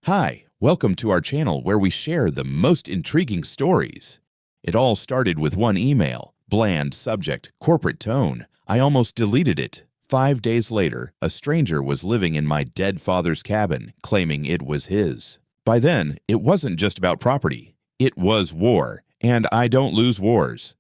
Hi, welcome to our channel where we share the most intriguing stories. It all started with one email, bland subject, corporate tone. I almost deleted it. 5 days later, a stranger was living in my dead father's cabin, claiming it was his. By then, it wasn't just about property. It was war, and I don't lose wars.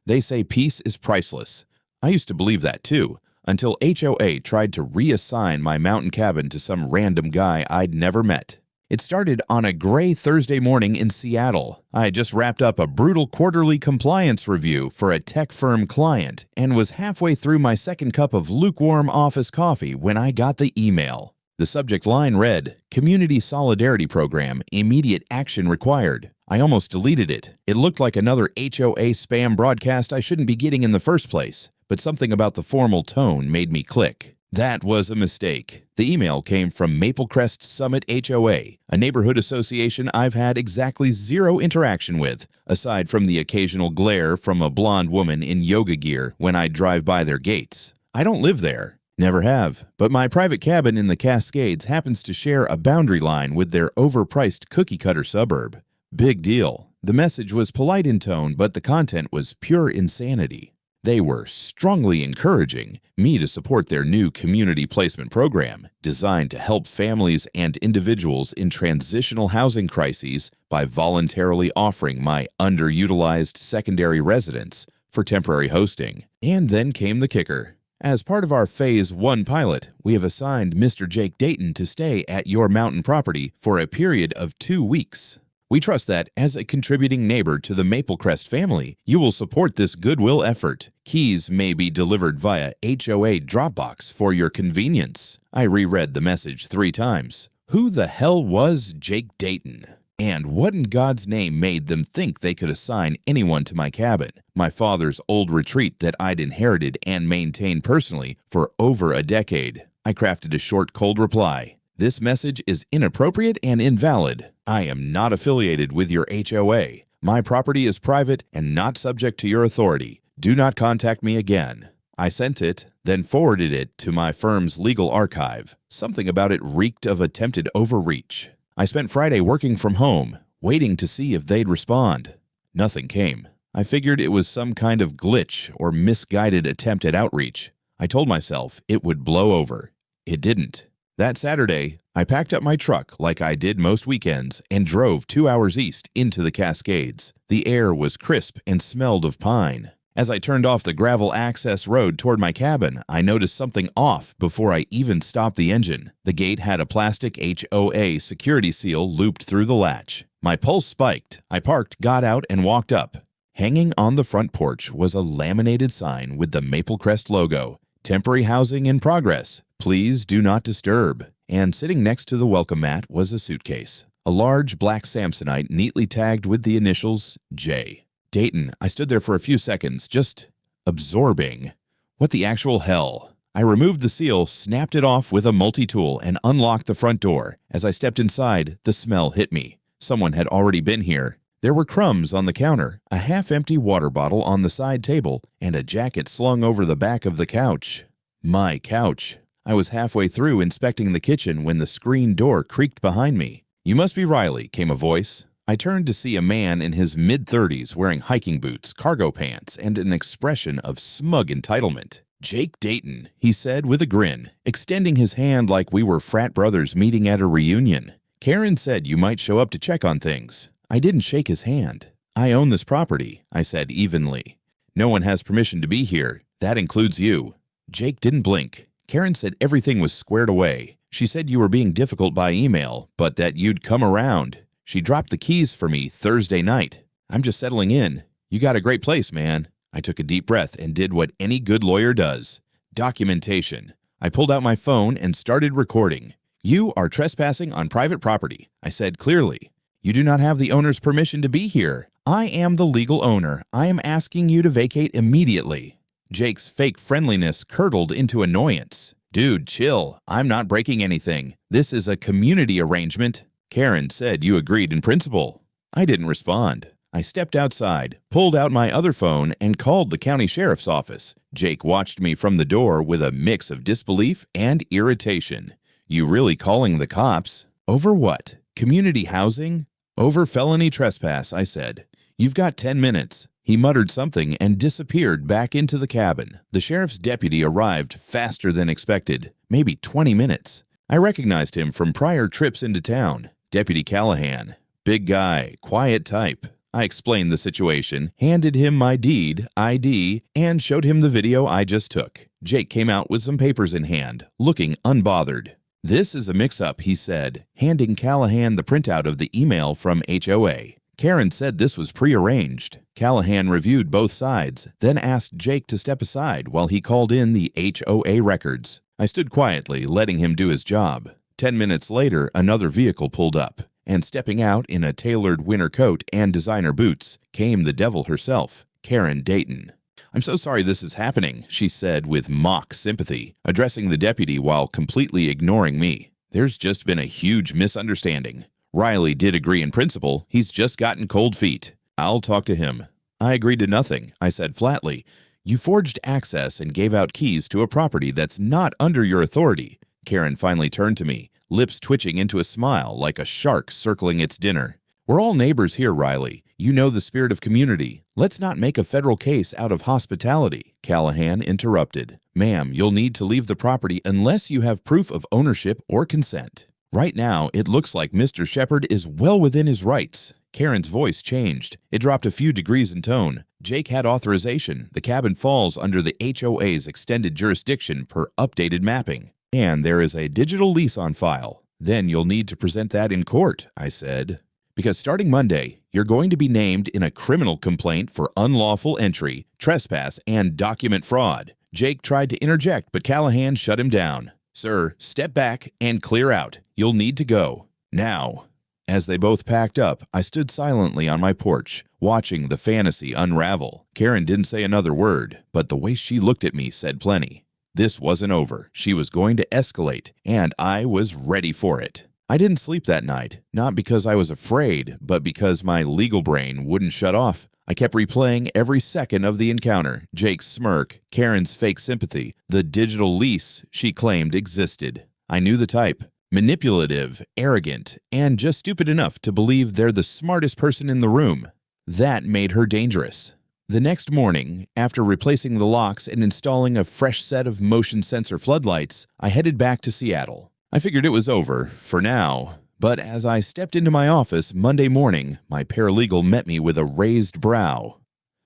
They say peace is priceless. I used to believe that too, until HOA tried to reassign my mountain cabin to some random guy I'd never met. It started on a gray Thursday morning in Seattle. I had just wrapped up a brutal quarterly compliance review for a tech firm client and was halfway through my second cup of lukewarm office coffee when I got the email. The subject line read, "Community Solidarity Program, Immediate Action Required." I almost deleted it. It looked like another HOA spam broadcast I shouldn't be getting in the first place, but something about the formal tone made me click. That was a mistake. The email came from Maple Crest Summit HOA, a neighborhood association I've had exactly zero interaction with, aside from the occasional glare from a blonde woman in yoga gear when I drive by their gates. I don't live there. Never have, but my private cabin in the Cascades happens to share a boundary line with their overpriced cookie-cutter suburb. Big deal. The message was polite in tone, but the content was pure insanity. They were strongly encouraging me to support their new community placement program designed to help families and individuals in transitional housing crises by voluntarily offering my underutilized secondary residence for temporary hosting. And then came the kicker. As part of our Phase 1 pilot, we have assigned Mr. Jake Dayton to stay at your mountain property for a period of 2 weeks. We trust that, as a contributing neighbor to the Maple Crest family, you will support this goodwill effort. Keys may be delivered via HOA Dropbox for your convenience. I reread the message 3 times. Who the hell was Jake Dayton? And what in God's name made them think they could assign anyone to my cabin, my father's old retreat that I'd inherited and maintained personally for over a decade? I crafted a short, cold reply. This message is inappropriate and invalid. I am not affiliated with your HOA. My property is private and not subject to your authority. Do not contact me again. I sent it, then forwarded it to my firm's legal archive. Something about it reeked of attempted overreach. I spent Friday working from home, waiting to see if they'd respond. Nothing came. I figured it was some kind of glitch or misguided attempt at outreach. I told myself it would blow over. It didn't. That Saturday, I packed up my truck like I did most weekends and drove 2 hours east into the Cascades. The air was crisp and smelled of pine. As I turned off the gravel access road toward my cabin, I noticed something off before I even stopped the engine. The gate had a plastic HOA security seal looped through the latch. My pulse spiked. I parked, got out, and walked up. Hanging on the front porch was a laminated sign with the Maple Crest logo. Temporary housing in progress. Please do not disturb. And sitting next to the welcome mat was a suitcase. A large black Samsonite neatly tagged with the initials J. Dayton. I stood there for a few seconds, just absorbing. What the actual hell? I removed the seal, snapped it off with a multi-tool, and unlocked the front door. As I stepped inside, the smell hit me. Someone had already been here. There were crumbs on the counter, a half-empty water bottle on the side table, and a jacket slung over the back of the couch. My couch. I was halfway through inspecting the kitchen when the screen door creaked behind me. "You must be Riley," came a voice. I turned to see a man in his mid-30s wearing hiking boots, cargo pants, and an expression of smug entitlement. "Jake Dayton," he said with a grin, extending his hand like we were frat brothers meeting at a reunion. "Karen said you might show up to check on things." I didn't shake his hand. "I own this property," I said evenly. "No one has permission to be here. That includes you." Jake didn't blink. "Karen said everything was squared away. She said you were being difficult by email, but that you'd come around. She dropped the keys for me Thursday night. I'm just settling in. You got a great place, man." I took a deep breath and did what any good lawyer does. Documentation. I pulled out my phone and started recording. "You are trespassing on private property," I said clearly. "You do not have the owner's permission to be here. I am the legal owner. I am asking you to vacate immediately." Jake's fake friendliness curdled into annoyance. "Dude, chill. I'm not breaking anything. This is a community arrangement." "Karen said you agreed in principle." I didn't respond. I stepped outside, pulled out my other phone, and called the county sheriff's office. Jake watched me from the door with a mix of disbelief and irritation. "You really calling the cops?" Over what? Community housing? Over felony trespass, I said. You've got 10 minutes. He muttered something and disappeared back into the cabin. The sheriff's deputy arrived faster than expected, maybe 20 minutes. I recognized him from prior trips into town. Deputy Callahan. Big guy, quiet type. I explained the situation, handed him my deed, ID, and showed him the video I just took. Jake came out with some papers in hand, looking unbothered. This is a mix-up, he said, handing Callahan the printout of the email from HOA. Karen said this was prearranged. Callahan reviewed both sides, then asked Jake to step aside while he called in the HOA records. I stood quietly, letting him do his job. 10 minutes later, another vehicle pulled up, and stepping out in a tailored winter coat and designer boots came the devil herself, Karen Dayton. "I'm so sorry this is happening," she said with mock sympathy, addressing the deputy while completely ignoring me. "There's just been a huge misunderstanding. Riley did agree in principle. He's just gotten cold feet. I'll talk to him." I agreed to nothing. I said flatly, "You forged access and gave out keys to a property that's not under your authority." Karen finally turned to me, lips twitching into a smile like a shark circling its dinner. "We're all neighbors here, Riley. You know the spirit of community. Let's not make a federal case out of hospitality." Callahan interrupted. "Ma'am, you'll need to leave the property unless you have proof of ownership or consent. Right now, it looks like Mr. Shepard is well within his rights." Karen's voice changed. It dropped a few degrees in tone. "Jake had authorization. The cabin falls under the HOA's extended jurisdiction per updated mapping. And there is a digital lease on file. Then you'll need to present that in court," I said. "Because starting Monday, you're going to be named in a criminal complaint for unlawful entry, trespass, and document fraud." Jake tried to interject, but Callahan shut him down. "Sir, step back and clear out. You'll need to go. Now." As they both packed up, I stood silently on my porch, watching the fantasy unravel. Karen didn't say another word, but the way she looked at me said plenty. This wasn't over. She was going to escalate, and I was ready for it. I didn't sleep that night, not because I was afraid, but because my legal brain wouldn't shut off. I kept replaying every second of the encounter, Jake's smirk, Karen's fake sympathy, the digital lease she claimed existed. I knew the type. Manipulative, arrogant, and just stupid enough to believe they're the smartest person in the room. That made her dangerous. The next morning, after replacing the locks and installing a fresh set of motion sensor floodlights, I headed back to Seattle. I figured it was over, for now. But as I stepped into my office Monday morning, my paralegal met me with a raised brow.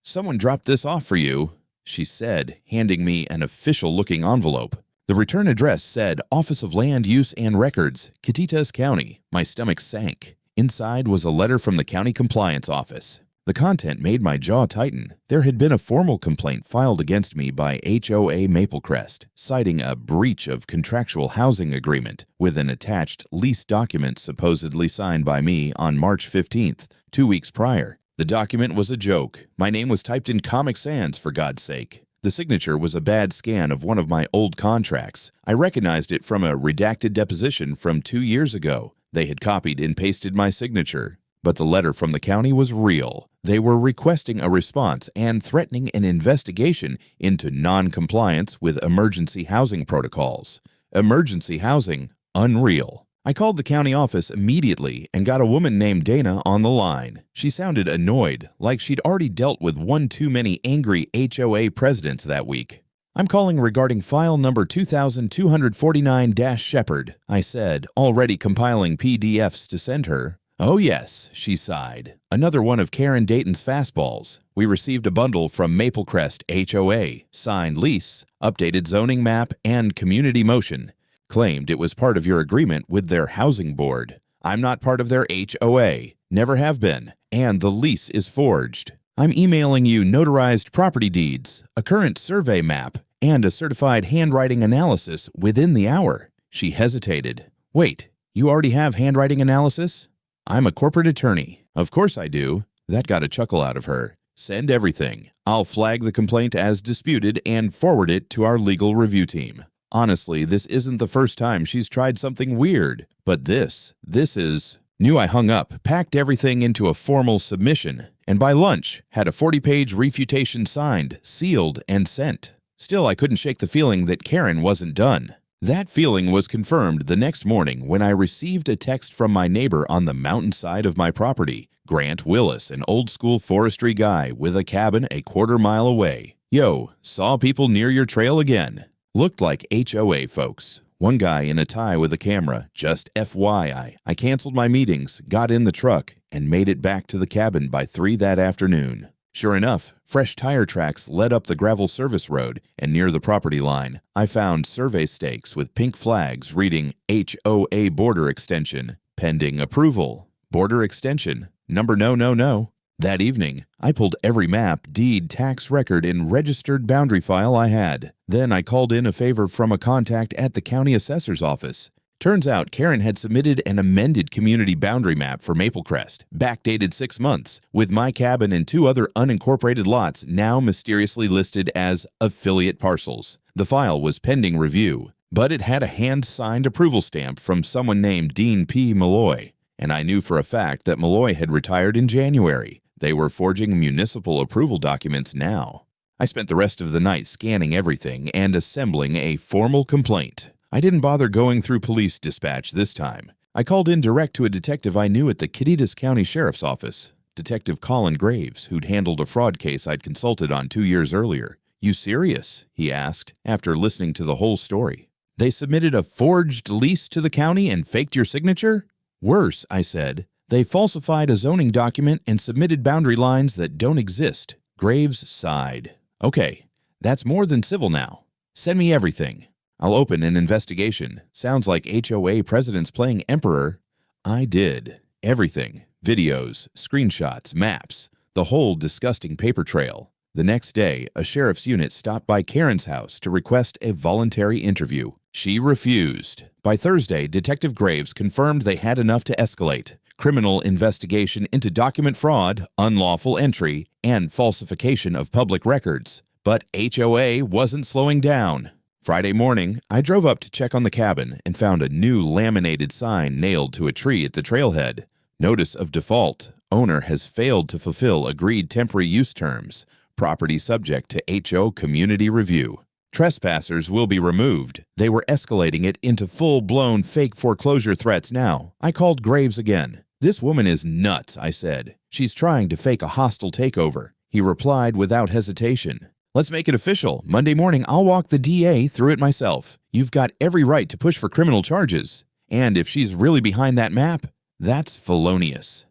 "Someone dropped this off for you," she said, handing me an official-looking envelope. The return address said Office of Land Use and Records, Catitas County. My stomach sank. Inside was a letter from the county compliance office. The content made my jaw tighten. There had been a formal complaint filed against me by HOA Maplecrest, citing a breach of contractual housing agreement with an attached lease document supposedly signed by me on March 15th, 2 weeks prior. The document was a joke. My name was typed in Comic Sans, for God's sake. The signature was a bad scan of one of my old contracts. I recognized it from a redacted deposition from 2 years ago. They had copied and pasted my signature. But the letter from the county was real. They were requesting a response and threatening an investigation into non-compliance with emergency housing protocols. Emergency housing? Unreal. I called the county office immediately and got a woman named Dana on the line. She sounded annoyed, like she'd already dealt with one too many angry HOA presidents that week. "I'm calling regarding file number 2249-Shepard, I said, already compiling PDFs to send her. "Oh yes," she sighed. "Another one of Karen Dayton's fastballs. We received a bundle from Maplecrest HOA, signed lease, updated zoning map, and community motion. Claimed it was part of your agreement with their housing board. I'm not part of their HOA, never have been, and the lease is forged. I'm emailing you notarized property deeds, a current survey map, and a certified handwriting analysis within the hour." She hesitated. "Wait, you already have handwriting analysis?" "I'm a corporate attorney." "Of course I do." That got a chuckle out of her. "Send everything. I'll flag the complaint as disputed and forward it to our legal review team." Honestly, this isn't the first time she's tried something weird, but this is... Knew I hung up, packed everything into a formal submission, and by lunch, had a 40-page refutation signed, sealed, and sent. Still, I couldn't shake the feeling that Karen wasn't done. That feeling was confirmed the next morning when I received a text from my neighbor on the mountainside of my property, Grant Willis, an old-school forestry guy with a cabin a quarter-mile away. "Yo, saw people near your trail again." Looked like HOA folks. One guy in a tie with a camera. "Just FYI, I canceled my meetings, got in the truck, and made it back to the cabin by 3 that afternoon." Sure enough, fresh tire tracks led up the gravel service road, and near the property line, I found survey stakes with pink flags reading HOA border extension, pending approval. Border extension, number no. That evening, I pulled every map, deed, tax record, and registered boundary file I had. Then I called in a favor from a contact at the county assessor's office. Turns out Karen had submitted an amended community boundary map for Maple Crest, backdated 6 months, with my cabin and 2 other unincorporated lots now mysteriously listed as affiliate parcels. The file was pending review, but it had a hand-signed approval stamp from someone named Dean P. Malloy, and I knew for a fact that Malloy had retired in January. They were forging municipal approval documents now. I spent the rest of the night scanning everything and assembling a formal complaint. I didn't bother going through police dispatch this time. I called in direct to a detective I knew at the Caditas County Sheriff's Office, Detective Colin Graves, who'd handled a fraud case I'd consulted on 2 years earlier. "You serious?" he asked, after listening to the whole story. "They submitted a forged lease to the county and faked your signature?" "Worse," I said. "They falsified a zoning document and submitted boundary lines that don't exist." Graves sighed. "Okay, that's more than civil now. Send me everything. I'll open an investigation. Sounds like HOA president's playing emperor." I did. Everything. Videos, screenshots, maps, the whole disgusting paper trail. The next day, a sheriff's unit stopped by Karen's house to request a voluntary interview. She refused. By Thursday, Detective Graves confirmed they had enough to escalate. Criminal investigation into document fraud, unlawful entry, and falsification of public records. But HOA wasn't slowing down. Friday morning, I drove up to check on the cabin and found a new laminated sign nailed to a tree at the trailhead. Notice of default. Owner has failed to fulfill agreed temporary use terms. Property subject to HO community review. Trespassers will be removed. They were escalating it into full-blown fake foreclosure threats now. I called Graves again. "This woman is nuts," I said. "She's trying to fake a hostile takeover." He replied without hesitation. "Let's make it official. Monday morning, I'll walk the DA through it myself. You've got every right to push for criminal charges. And if she's really behind that map, that's felonious."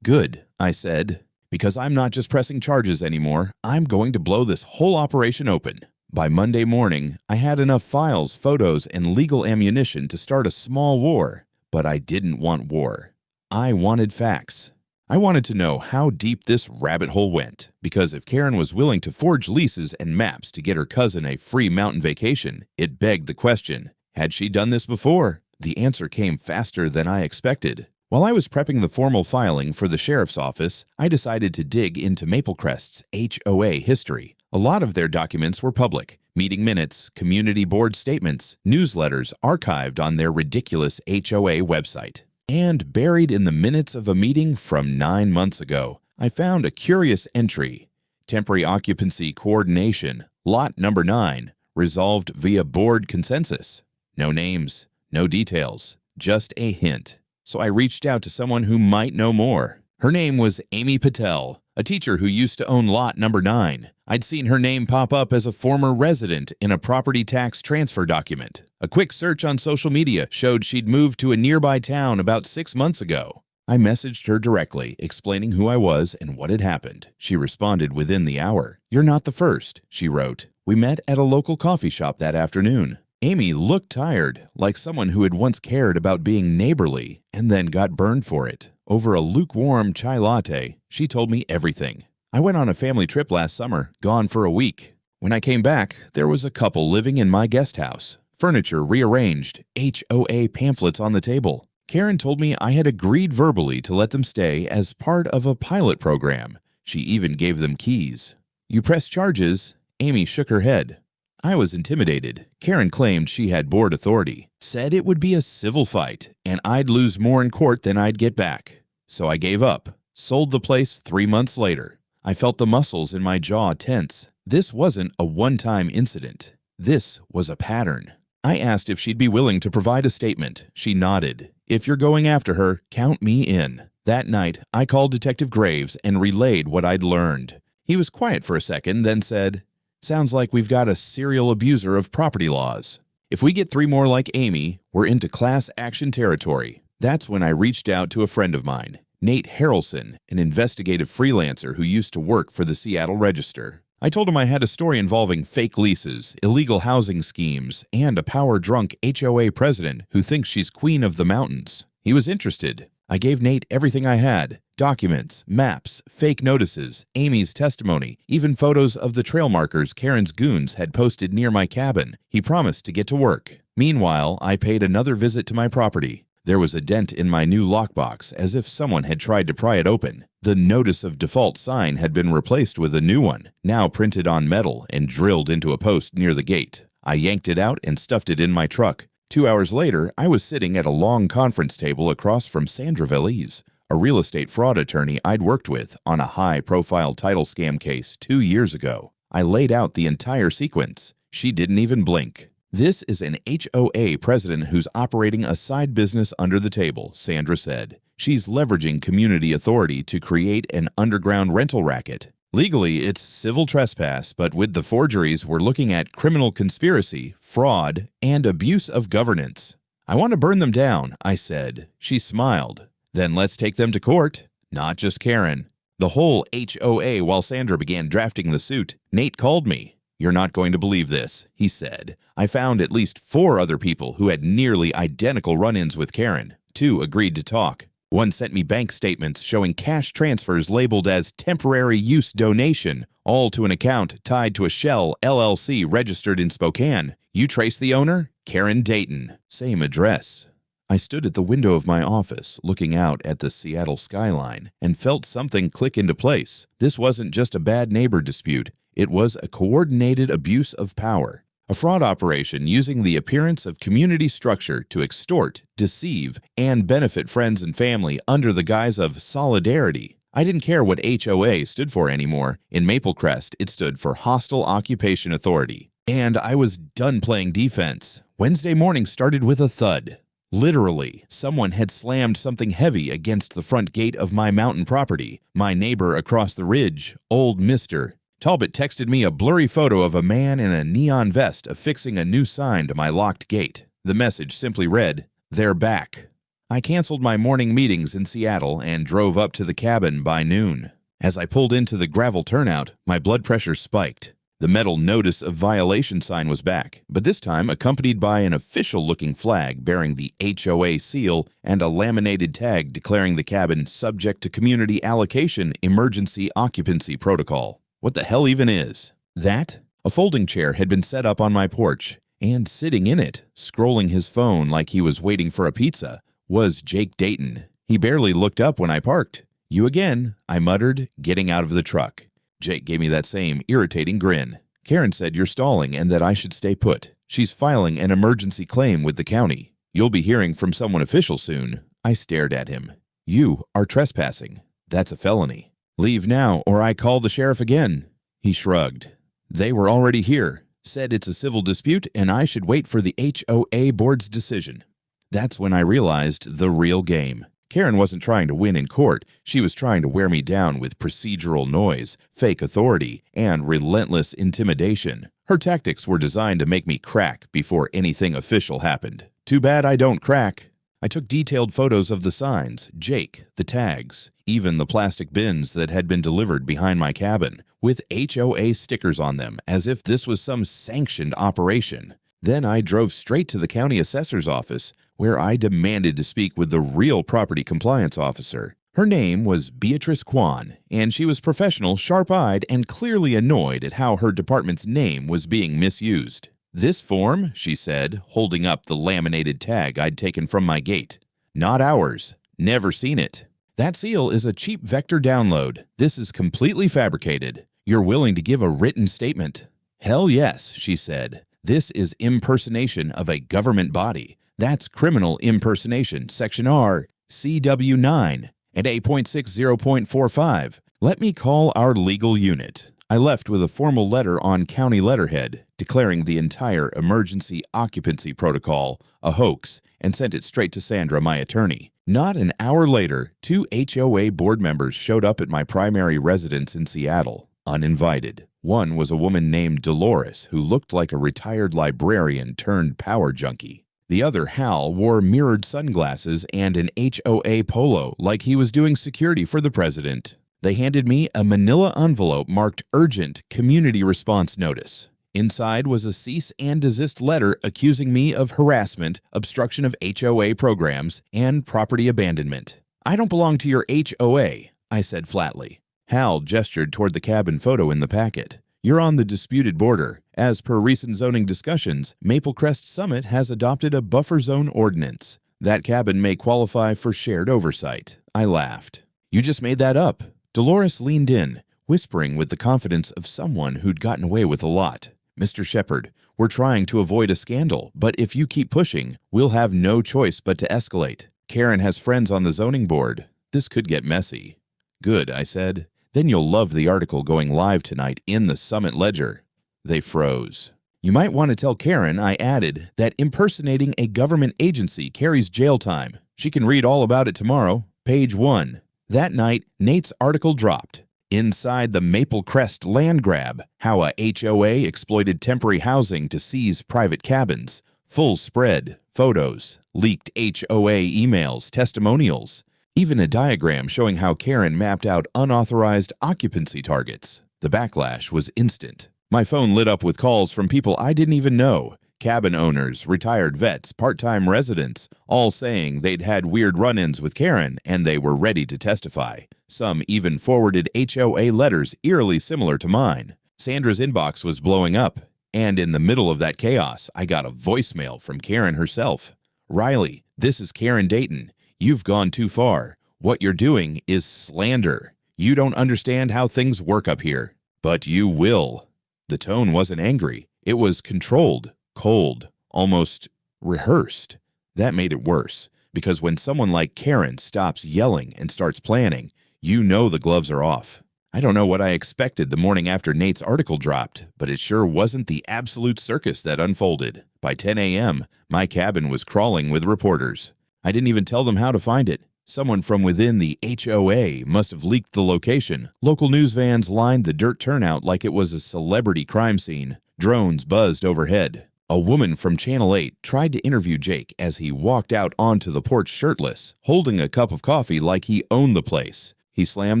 "Good," I said, "because I'm not just pressing charges anymore. I'm going to blow this whole operation open." By Monday morning, I had enough files, photos, and legal ammunition to start a small war. But I didn't want war. I wanted facts. I wanted to know how deep this rabbit hole went, because if Karen was willing to forge leases and maps to get her cousin a free mountain vacation, it begged the question, had she done this before? The answer came faster than I expected. While I was prepping the formal filing for the sheriff's office, I decided to dig into Maple Crest's HOA history. A lot of their documents were public. Meeting minutes, community board statements, newsletters archived on their ridiculous HOA website. And buried in the minutes of a meeting from 9 months ago, I found a curious entry. Temporary occupancy coordination, lot number 9, resolved via board consensus. No names, no details, just a hint. So I reached out to someone who might know more. Her name was Amy Patel, a teacher who used to own lot number 9. I'd seen her name pop up as a former resident in a property tax transfer document. A quick search on social media showed she'd moved to a nearby town about 6 months ago. I messaged her directly, explaining who I was and what had happened. She responded within the hour. "You're not the first," she wrote. "We met at a local coffee shop that afternoon." Amy looked tired, like someone who had once cared about being neighborly and then got burned for it. Over a lukewarm chai latte, she told me everything. "I went on a family trip last summer, gone for a week. When I came back, there was a couple living in my guest house. Furniture rearranged, HOA pamphlets on the table. Karen told me I had agreed verbally to let them stay as part of a pilot program. She even gave them keys." "You press charges?" Amy shook her head. I was intimidated. Karen claimed she had board authority, said it would be a civil fight, and I'd lose more in court than I'd get back. So I gave up, sold the place 3 months later. I felt the muscles in my jaw tense. This wasn't a one-time incident. This was a pattern. I asked if she'd be willing to provide a statement. She nodded. If you're going after her, count me in. That night, I called Detective Graves and relayed what I'd learned. He was quiet for a second, then said, "Sounds like we've got a serial abuser of property laws. If we get 3 more like Amy, we're into class action territory." That's when I reached out to a friend of mine, Nate Harrelson, an investigative freelancer who used to work for the Seattle Register. I told him I had a story involving fake leases, illegal housing schemes, and a power-drunk HOA president who thinks she's queen of the mountains. He was interested. I gave Nate everything I had: documents, maps, fake notices, Amy's testimony, even photos of the trail markers Karen's goons had posted near my cabin. He promised to get to work. Meanwhile, I paid another visit to my property. There was a dent in my new lockbox, as if someone had tried to pry it open. The notice of default sign had been replaced with a new one, now printed on metal and drilled into a post near the gate. I yanked it out and stuffed it in my truck. 2 hours later, I was sitting at a long conference table across from Sandra Veliz, a real estate fraud attorney I'd worked with on a high-profile title scam case 2 years ago. I laid out the entire sequence. She didn't even blink. "This is an HOA president who's operating a side business under the table," Sandra said. "She's leveraging community authority to create an underground rental racket. Legally, it's civil trespass, but with the forgeries, we're looking at criminal conspiracy, fraud, and abuse of governance." "I want to burn them down," I said. She smiled. "Then let's take them to court." Not just Karen. The whole HOA. While Sandra began drafting the suit, Nate called me. "You're not going to believe this," he said. "I found at least 4 other people who had nearly identical run-ins with Karen. 2 agreed to talk. One sent me bank statements showing cash transfers labeled as temporary use donation, all to an account tied to a Shell LLC registered in Spokane. You trace the owner? Karen Dayton. Same address." I stood at the window of my office, looking out at the Seattle skyline, and felt something click into place. This wasn't just a bad neighbor dispute. It was a coordinated abuse of power. A fraud operation using the appearance of community structure to extort, deceive, and benefit friends and family under the guise of solidarity. I didn't care what HOA stood for anymore. In Maple Crest, it stood for Hostile Occupation Authority. And I was done playing defense. Wednesday morning started with a thud. Literally, someone had slammed something heavy against the front gate of my mountain property. My neighbor across the ridge, old Mr. Talbot, texted me a blurry photo of a man in a neon vest affixing a new sign to my locked gate. The message simply read, "They're back." I canceled my morning meetings in Seattle and drove up to the cabin by noon. As I pulled into the gravel turnout, my blood pressure spiked. The metal notice of violation sign was back, but this time accompanied by an official-looking flag bearing the HOA seal and a laminated tag declaring the cabin subject to Community Allocation Emergency Occupancy Protocol. What the hell even is that? A folding chair had been set up on my porch, and sitting in it, scrolling his phone like he was waiting for a pizza, was Jake Dayton. He barely looked up when I parked. "You again," I muttered, getting out of the truck. Jake gave me that same irritating grin. "Karen said you're stalling and that I should stay put. She's filing an emergency claim with the county. You'll be hearing from someone official soon." I stared at him. "You are trespassing. That's a felony. Leave now or I call the sheriff again." He shrugged. "They were already here. Said it's a civil dispute and I should wait for the HOA board's decision." That's when I realized the real game. Karen wasn't trying to win in court. She was trying to wear me down with procedural noise, fake authority, and relentless intimidation. Her tactics were designed to make me crack before anything official happened. Too bad I don't crack. I took detailed photos of the signs, Jake, the tags, even the plastic bins that had been delivered behind my cabin, with HOA stickers on them, as if this was some sanctioned operation. Then I drove straight to the county assessor's office, where I demanded to speak with the real property compliance officer. Her name was Beatrice Kwan, and she was professional, sharp-eyed, and clearly annoyed at how her department's name was being misused. "This form," she said, holding up the laminated tag I'd taken from my gate. "Not ours. Never seen it. That seal is a cheap vector download. This is completely fabricated. You're willing to give a written statement?" "Hell yes," she said. "This is impersonation of a government body. That's criminal impersonation, Section R, CW9, and 8.60.45. Let me call our legal unit." I left with a formal letter on county letterhead declaring the entire emergency occupancy protocol a hoax and sent it straight to Sandra, my attorney. Not an hour later, 2 HOA board members showed up at my primary residence in Seattle, uninvited. One was a woman named Dolores who looked like a retired librarian turned power junkie. The other, Hal, wore mirrored sunglasses and an HOA polo like he was doing security for the president. They handed me a manila envelope marked Urgent Community Response Notice. Inside was a cease and desist letter accusing me of harassment, obstruction of HOA programs, and property abandonment. "I don't belong to your HOA," I said flatly. Hal gestured toward the cabin photo in the packet. "You're on the disputed border. As per recent zoning discussions, Maple Crest Summit has adopted a buffer zone ordinance. That cabin may qualify for shared oversight." I laughed. "You just made that up." Dolores leaned in, whispering with the confidence of someone who'd gotten away with a lot. "Mr. Shepard, we're trying to avoid a scandal, but if you keep pushing, we'll have no choice but to escalate. Karen has friends on the zoning board. This could get messy." "Good," I said. "Then you'll love the article going live tonight in the Summit Ledger." They froze. "You might want to tell Karen," I added, "that impersonating a government agency carries jail time. She can read all about it tomorrow. Page 1. That night, Nate's article dropped. Inside the Maple Crest land grab, how a HOA exploited temporary housing to seize private cabins. Full spread, photos, leaked HOA emails, testimonials. Even a diagram showing how Karen mapped out unauthorized occupancy targets. The backlash was instant. My phone lit up with calls from people I didn't even know. Cabin owners, retired vets, part-time residents, all saying they'd had weird run-ins with Karen and they were ready to testify. Some even forwarded HOA letters eerily similar to mine. Sandra's inbox was blowing up, and in the middle of that chaos, I got a voicemail from Karen herself. "Riley, this is Karen Dayton. You've gone too far. What you're doing is slander. You don't understand how things work up here. But you will." The tone wasn't angry. It was controlled, cold, almost rehearsed. That made it worse, because when someone like Karen stops yelling and starts planning, you know the gloves are off. I don't know what I expected the morning after Nate's article dropped, but it sure wasn't the absolute circus that unfolded. By 10 a.m., my cabin was crawling with reporters. I didn't even tell them how to find it. Someone from within the HOA must have leaked the location. Local news vans lined the dirt turnout like it was a celebrity crime scene. Drones buzzed overhead. A woman from Channel 8 tried to interview Jake as he walked out onto the porch shirtless, holding a cup of coffee like he owned the place. He slammed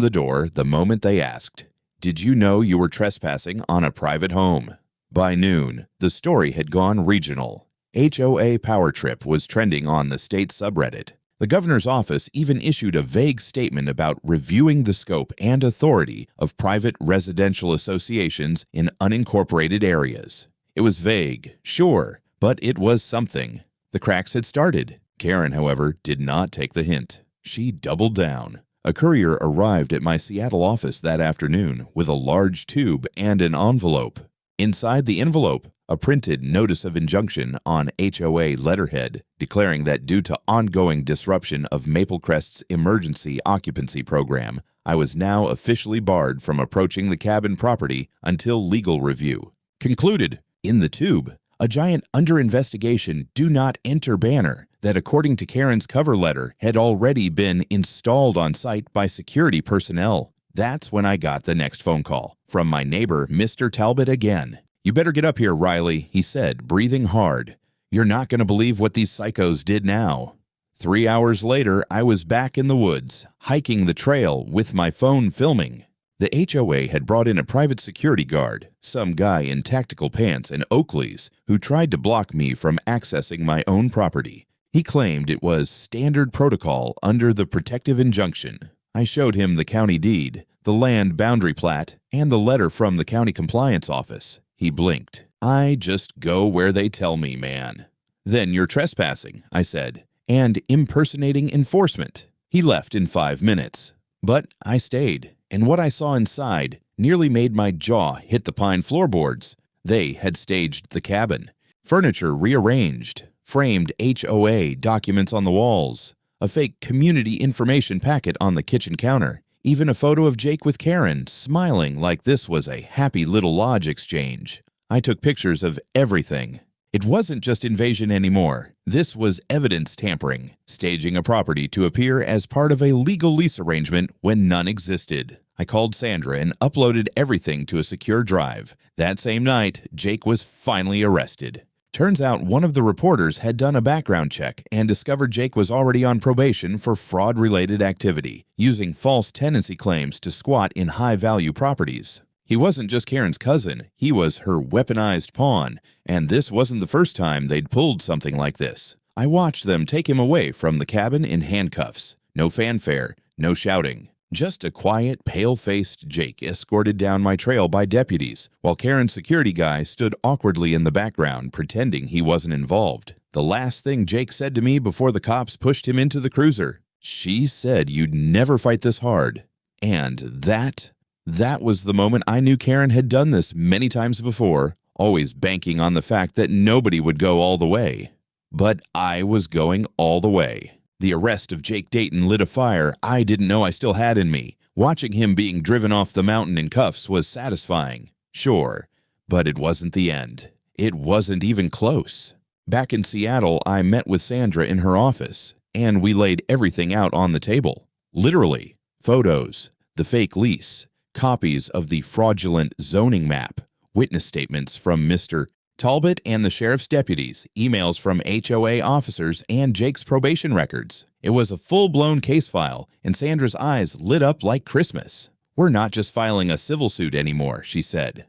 the door the moment they asked, "Did you know you were trespassing on a private home?" By noon, the story had gone regional. HOA Power Trip was trending on the state subreddit. The governor's office even issued a vague statement about reviewing the scope and authority of private residential associations in unincorporated areas. It was vague, sure, but it was something. The cracks had started. Karen, however, did not take the hint. She doubled down. A courier arrived at my Seattle office that afternoon with a large tube and an envelope. Inside the envelope, a printed notice of injunction on HOA letterhead declaring that due to ongoing disruption of Maple Crest's emergency occupancy program, I was now officially barred from approaching the cabin property until legal review. Concluded, in the tube, a giant under investigation do not enter banner that, according to Karen's cover letter, had already been installed on site by security personnel. That's when I got the next phone call from my neighbor, Mr. Talbot again. "You better get up here, Riley," he said, breathing hard. "You're not going to believe what these psychos did now." 3 hours later, I was back in the woods, hiking the trail with my phone filming. The HOA had brought in a private security guard, some guy in tactical pants and Oakleys, who tried to block me from accessing my own property. He claimed it was standard protocol under the protective injunction. I showed him the county deed, the land boundary plat, and the letter from the county compliance office. He blinked. "I just go where they tell me, man." "Then you're trespassing," I said, "and impersonating enforcement." He left in 5 minutes. But I stayed, and what I saw inside nearly made my jaw hit the pine floorboards. They had staged the cabin. Furniture rearranged, framed HOA documents on the walls, a fake community information packet on the kitchen counter, Even a photo of Jake with Karen, smiling like this was a happy little lodge exchange. I took pictures of everything. It wasn't just invasion anymore. This was evidence tampering, staging a property to appear as part of a legal lease arrangement when none existed. I called Sandra and uploaded everything to a secure drive. That same night, Jake was finally arrested. Turns out one of the reporters had done a background check and discovered Jake was already on probation for fraud-related activity, using false tenancy claims to squat in high-value properties. He wasn't just Karen's cousin, he was her weaponized pawn, and this wasn't the first time they'd pulled something like this. I watched them take him away from the cabin in handcuffs. No fanfare, no shouting. Just a quiet, pale-faced Jake escorted down my trail by deputies, while Karen's security guy stood awkwardly in the background pretending he wasn't involved. The last thing Jake said to me before the cops pushed him into the cruiser, "She said you'd never fight this hard." And that was the moment I knew Karen had done this many times before, always banking on the fact that nobody would go all the way. But I was going all the way. The arrest of Jake Dayton lit a fire I didn't know I still had in me. Watching him being driven off the mountain in cuffs was satisfying, sure, but it wasn't the end. It wasn't even close. Back in Seattle, I met with Sandra in her office, and we laid everything out on the table. Literally, photos, the fake lease, copies of the fraudulent zoning map, witness statements from Mr. Talbot and the sheriff's deputies, emails from HOA officers, and Jake's probation records. It was a full-blown case file, and Sandra's eyes lit up like Christmas. "We're not just filing a civil suit anymore," she said.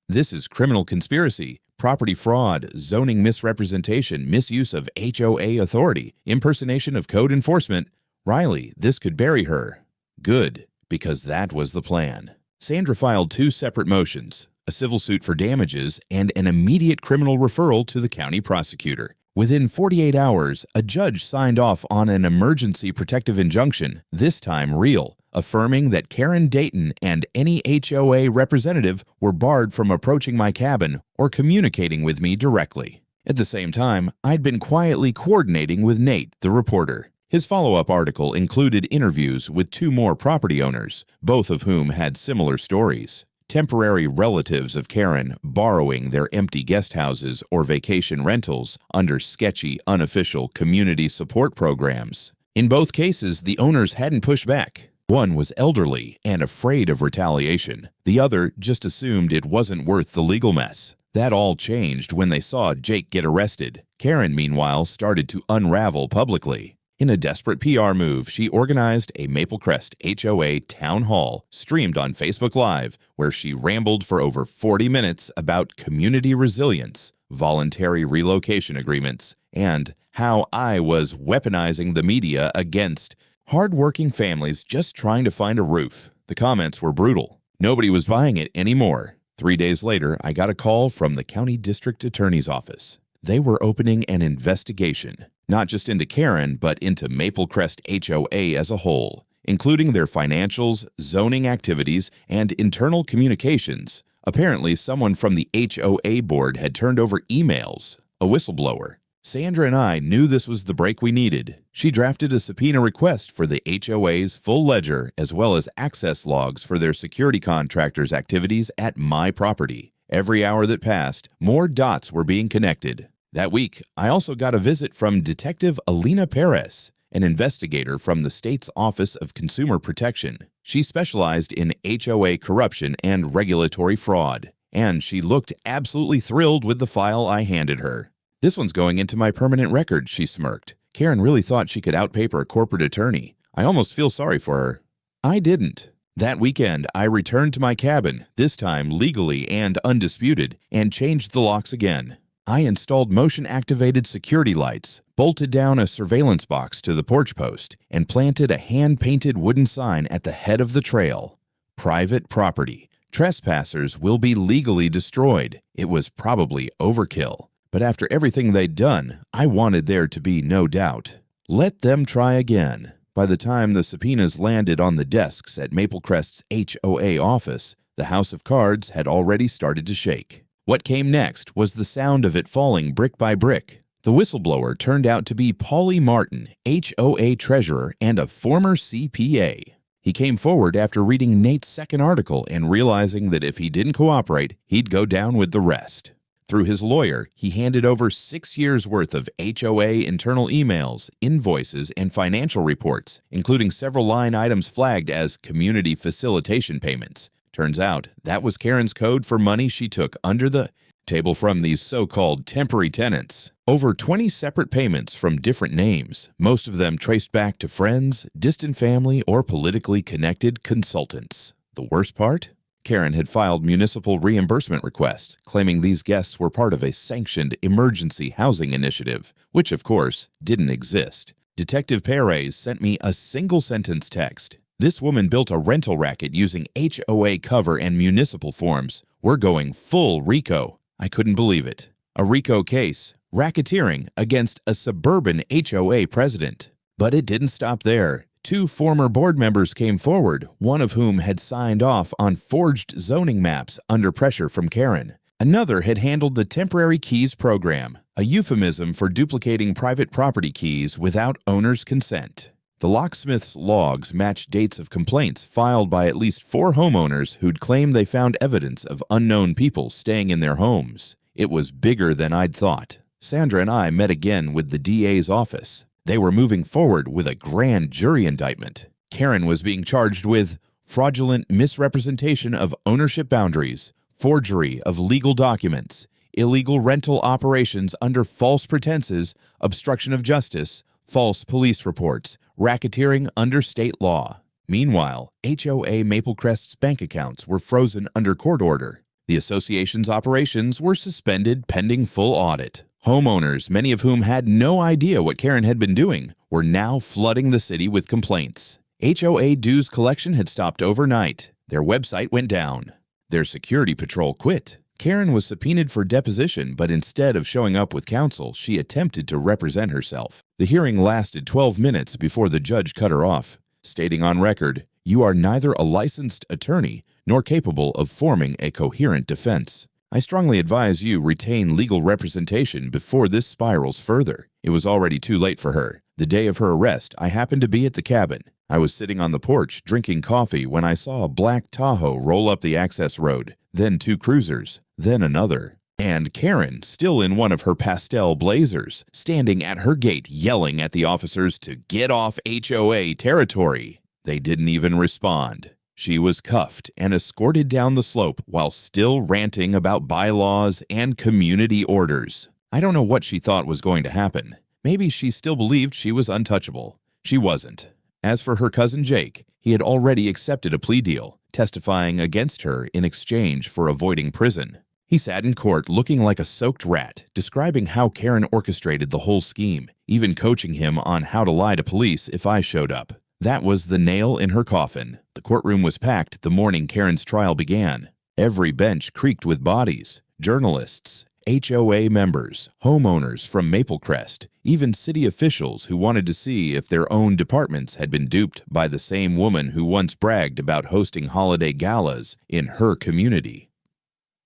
"This is criminal conspiracy, property fraud, zoning misrepresentation, misuse of HOA authority, impersonation of code enforcement. Riley, this could bury her." Good, because that was the plan. Sandra filed 2 separate motions, a civil suit for damages, and an immediate criminal referral to the county prosecutor. Within 48 hours, a judge signed off on an emergency protective injunction, this time real, affirming that Karen Dayton and any HOA representative were barred from approaching my cabin or communicating with me directly. At the same time, I'd been quietly coordinating with Nate, the reporter. His follow-up article included interviews with 2 more property owners, both of whom had similar stories. Temporary relatives of Karen borrowing their empty guest houses or vacation rentals under sketchy, unofficial community support programs. In both cases, the owners hadn't pushed back. One was elderly and afraid of retaliation. The other just assumed it wasn't worth the legal mess. That all changed when they saw Jake get arrested. Karen, meanwhile, started to unravel publicly. In a desperate PR move, she organized a Maple Crest HOA town hall streamed on Facebook Live, where she rambled for over 40 minutes about community resilience, voluntary relocation agreements, and how I was weaponizing the media against hardworking families just trying to find a roof. The comments were brutal. Nobody was buying it anymore. 3 days later, I got a call from the county district attorney's office. They were opening an investigation, not just into Karen, but into Maple Crest HOA as a whole, including their financials, zoning activities, and internal communications. Apparently, someone from the HOA board had turned over emails, a whistleblower. Sandra and I knew this was the break we needed. She drafted a subpoena request for the HOA's full ledger as well as access logs for their security contractors' activities at my property. Every hour that passed, more dots were being connected. That week, I also got a visit from Detective Alina Perez, an investigator from the state's Office of Consumer Protection. She specialized in HOA corruption and regulatory fraud, and she looked absolutely thrilled with the file I handed her. "This one's going into my permanent record," she smirked. Karen really thought she could outpaper a corporate attorney. I almost feel sorry for her. I didn't. That weekend, I returned to my cabin, this time legally and undisputed, and changed the locks again. I installed motion-activated security lights, bolted down a surveillance box to the porch post, and planted a hand-painted wooden sign at the head of the trail. Private property. Trespassers will be legally destroyed. It was probably overkill. But after everything they'd done, I wanted there to be no doubt. Let them try again. By the time the subpoenas landed on the desks at Maple Crest's HOA office, the house of cards had already started to shake. What came next was the sound of it falling brick by brick. The whistleblower turned out to be Paulie Martin, HOA treasurer and a former CPA. He came forward after reading Nate's second article and realizing that if he didn't cooperate, he'd go down with the rest. Through his lawyer, he handed over 6 years' worth of HOA internal emails, invoices, and financial reports, including several line items flagged as community facilitation payments. Turns out, that was Karen's code for money she took under the table from these so-called temporary tenants. Over 20 separate payments from different names, most of them traced back to friends, distant family, or politically connected consultants. The worst part? Karen had filed municipal reimbursement requests, claiming these guests were part of a sanctioned emergency housing initiative, which, of course, didn't exist. Detective Perez sent me a single-sentence text. This woman built a rental racket using HOA cover and municipal forms. We're going full RICO. I couldn't believe it. A RICO case, racketeering against a suburban HOA president. But it didn't stop there. 2 former board members came forward, one of whom had signed off on forged zoning maps under pressure from Karen. Another had handled the temporary keys program, a euphemism for duplicating private property keys without owner's consent. The locksmith's logs matched dates of complaints filed by at least 4 homeowners who'd claimed they found evidence of unknown people staying in their homes. It was bigger than I'd thought. Sandra and I met again with the DA's office. They were moving forward with a grand jury indictment. Karen was being charged with fraudulent misrepresentation of ownership boundaries, forgery of legal documents, illegal rental operations under false pretenses, obstruction of justice, false police reports, racketeering under state law. Meanwhile, HOA Maple Crest's bank accounts were frozen under court order. The association's operations were suspended pending full audit. Homeowners, many of whom had no idea what Karen had been doing, were now flooding the city with complaints. HOA dues collection had stopped overnight. Their website went down. Their security patrol quit. Karen was subpoenaed for deposition, but instead of showing up with counsel, she attempted to represent herself. The hearing lasted 12 minutes before the judge cut her off, stating on record, "You are neither a licensed attorney nor capable of forming a coherent defense. I strongly advise you retain legal representation before this spirals further." It was already too late for her. The day of her arrest, I happened to be at the cabin. I was sitting on the porch drinking coffee when I saw a black Tahoe roll up the access road, then 2 cruisers, then another. And Karen, still in one of her pastel blazers, standing at her gate yelling at the officers to get off HOA territory. They didn't even respond. She was cuffed and escorted down the slope while still ranting about bylaws and community orders. I don't know what she thought was going to happen. Maybe she still believed she was untouchable. She wasn't. As for her cousin Jake, he had already accepted a plea deal, testifying against her in exchange for avoiding prison. He sat in court looking like a soaked rat, describing how Karen orchestrated the whole scheme, even coaching him on how to lie to police if I showed up. That was the nail in her coffin. The courtroom was packed the morning Karen's trial began. Every bench creaked with bodies, journalists, HOA members, homeowners from Maple Crest, even city officials who wanted to see if their own departments had been duped by the same woman who once bragged about hosting holiday galas in her community.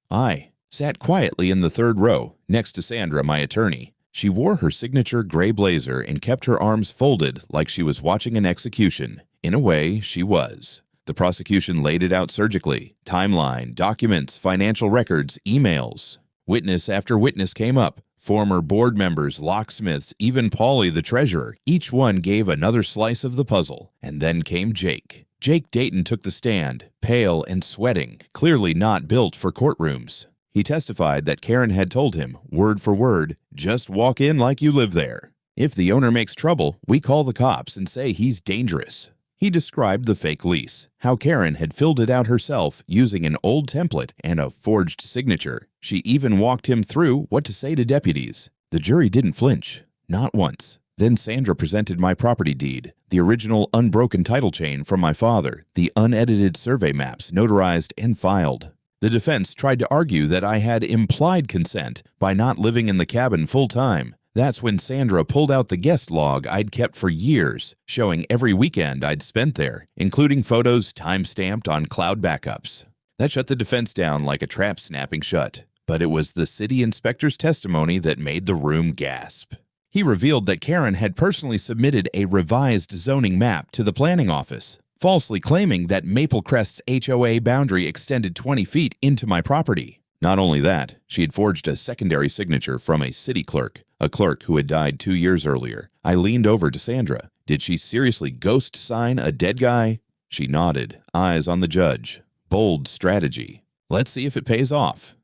I sat quietly in the 3rd row, next to Sandra, my attorney. She wore her signature gray blazer and kept her arms folded like she was watching an execution. In a way, she was. The prosecution laid it out surgically. Timeline, documents, financial records, emails. Witness after witness came up. Former board members, locksmiths, even Paulie the treasurer. Each one gave another slice of the puzzle. And then came Jake. Jake Dayton took the stand, pale and sweating, clearly not built for courtrooms. He testified that Karen had told him, word for word, "Just walk in like you live there. If the owner makes trouble, we call the cops and say he's dangerous." He described the fake lease, how Karen had filled it out herself using an old template and a forged signature. She even walked him through what to say to deputies. The jury didn't flinch, not once. Then Sandra presented my property deed, the original unbroken title chain from my father, the unedited survey maps notarized and filed. The defense tried to argue that I had implied consent by not living in the cabin full-time. That's when Sandra pulled out the guest log I'd kept for years, showing every weekend I'd spent there, including photos time-stamped on cloud backups. That shut the defense down like a trap snapping shut. But it was the city inspector's testimony that made the room gasp. He revealed that Karen had personally submitted a revised zoning map to the planning office. falsely claiming that Maple Crest's HOA boundary extended 20 feet into my property. Not only that, she had forged a secondary signature from a city clerk, a clerk who had died 2 years earlier. I leaned over to Sandra. Did she seriously ghost sign a dead guy? She nodded, eyes on the judge. Bold strategy. Let's see if it pays off.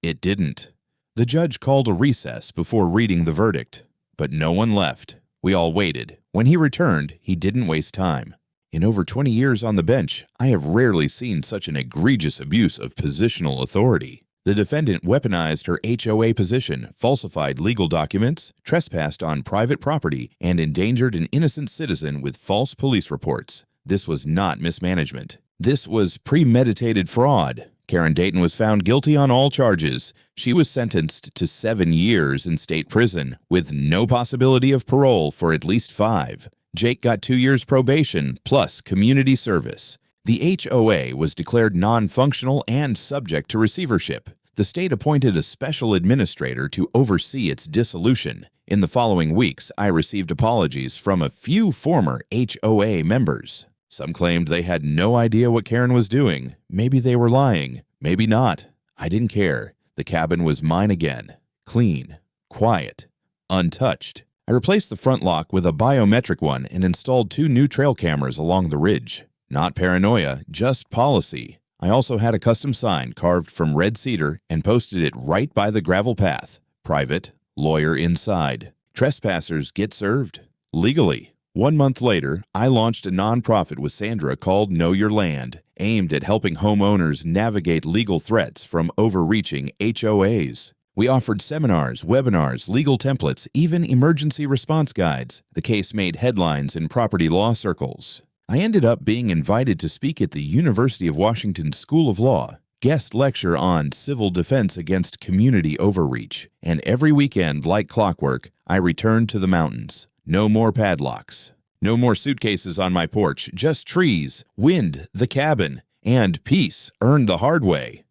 It didn't. The judge called a recess before reading the verdict. But no one left. We all waited. When he returned, he didn't waste time. In over 20 years on the bench, I have rarely seen such an egregious abuse of positional authority. The defendant weaponized her HOA position, falsified legal documents, trespassed on private property, and endangered an innocent citizen with false police reports. This was not mismanagement. This was premeditated fraud. Karen Dayton was found guilty on all charges. She was sentenced to 7 years in state prison, with no possibility of parole for at least 5. Jake got 2 years probation, plus community service. The HOA was declared non-functional and subject to receivership. The state appointed a special administrator to oversee its dissolution. In the following weeks, I received apologies from a few former HOA members. Some claimed they had no idea what Karen was doing. Maybe they were lying. Maybe not. I didn't care. The cabin was mine again. Clean, quiet, untouched. I replaced the front lock with a biometric one and installed 2 new trail cameras along the ridge. Not paranoia, just policy. I also had a custom sign carved from red cedar and posted it right by the gravel path. Private, lawyer inside. Trespassers get served. Legally. 1 month later, I launched a nonprofit with Sandra called Know Your Land, aimed at helping homeowners navigate legal threats from overreaching HOAs. We offered seminars, webinars, legal templates, even emergency response guides. The case made headlines in property law circles. I ended up being invited to speak at the University of Washington School of Law, guest lecture on civil defense against community overreach, and every weekend, like clockwork, I returned to the mountains. No more padlocks. No more suitcases on my porch, just trees, wind, the cabin, and peace earned the hard way.